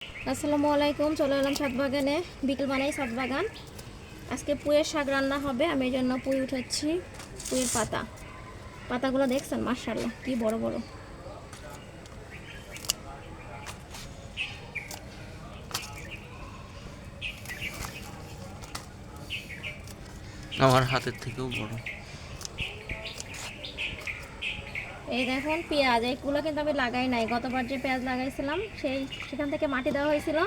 আসসালামু আলাইকুম। চলে এলাম ছাদ বাগানে, বিকেল বানাই ছাদ বাগান। আজকে পুঁইয়ের শাক রান্না হবে। আমি এই জন্য পুঁই উঠাচ্ছি। পুঁইয়ের পাতাগুলো দেখছেন মাশাআল্লাহ কি বড় বড়। আমার হাতের থেকেও বড়। এই দেখুন পেঁয়াজ, এইগুলো কিন্তু আমি লাগাই নাই। গতবার যে পেঁয়াজ লাগাইছিলাম সেখান থেকে মাটি দেওয়া হয়েছিল,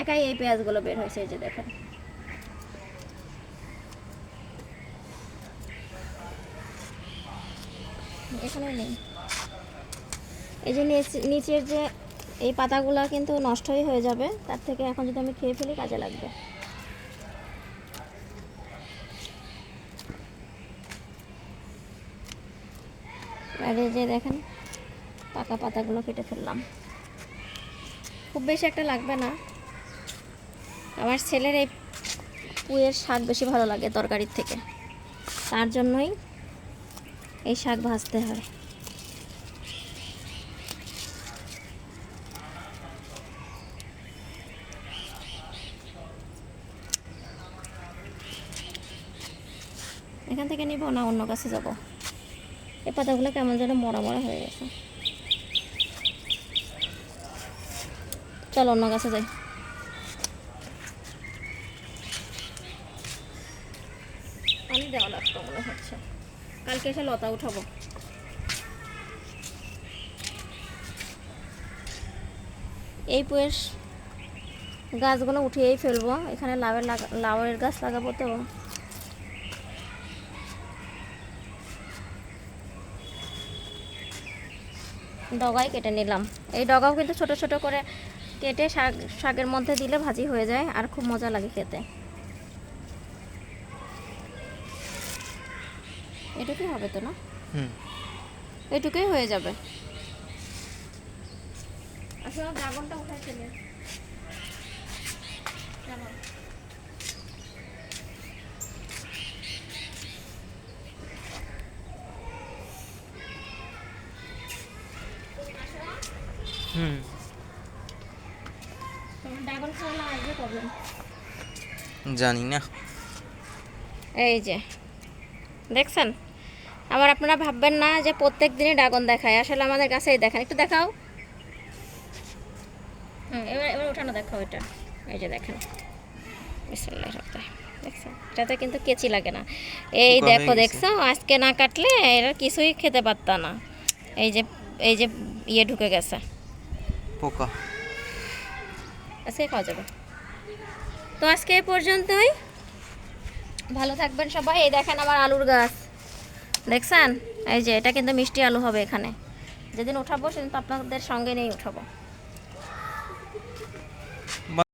একাই এই পেঁয়াজগুলো বের হয়েছে। এই যে দেখেন, এখানে নেই। এই যে নিচের যে এই পাতাগুলো কিন্তু নষ্টই হয়ে যাবে, তার থেকে এখন যদি আমি খেয়ে ফেলি কাজে লাগবে। আর এই যে দেখেন পাকা পাতাগুলো কেটে ফেললাম। খুব বেশি একটা লাগবে না। আমার ছেলের এই পুঁইয়ের শাক বেশি ভালো লাগে তরকারির থেকে, তার জন্যই এই শাক ভাজতে হয়। এখান থেকে নিব না অন্য কাছে যাব। এই পাতাগুলো কেমন যেন মরা মরা হয়ে গেছে। চলো অন্য কাছে যাই। পানি দেওয়া লাগতো মনে হচ্ছে, কালকে এসে লতা উঠাবো। এই পুঁইয়ের গাছগুলো উঠিয়েই ফেলবো। এখানে লাউয়ের গাছ লাগাবো, তো ডগাই কেটে নিলাম। এই ডগাও কিন্তু ছোট ছোট করে কেটে শাকের মধ্যে দিলে ভাজি হয়ে যায়, আর খুব মজা লাগে খেতে। এটুকুই হবে তো না? এটুকুই হয়ে যাবে। আসলে ড্রাগনটা উঠাই ফেলে ড্রাগন খাওয়া আসবে প্রবলেম জানি না। এই যে দেখছেন, আবার আপনারা ভাববেন না যে প্রত্যেক দিনই ড্রাগন দেখায়। আসলে আমাদের কাছেই দেখান। একটু দেখাও। এবার এবার উঠানো দেখাও এটা। এই যে দেখেন, বিসমিল্লাহির রহমানির রহিম। দেখছেন, এটাতে কিন্তু কেচি লাগে না। এই দেখো, দেখছো আজকে না কাটলে এরা কিছুই খেতে পারতা না। এই যে ইয়ে ঢুকে গেছে, পোকা। আজকে খাওয়া যাবে। তো আজকে এই পর্যন্তই। ভালো থাকবেন সবাই। এই দেখেন আমার আলুর গাছ দেখছেন, এই যে এটা কিন্তু মিষ্টি আলু হবে। এখানে যেদিন উঠাবো সেদিন তো আপনাদের সঙ্গে নিয়েই উঠাবো।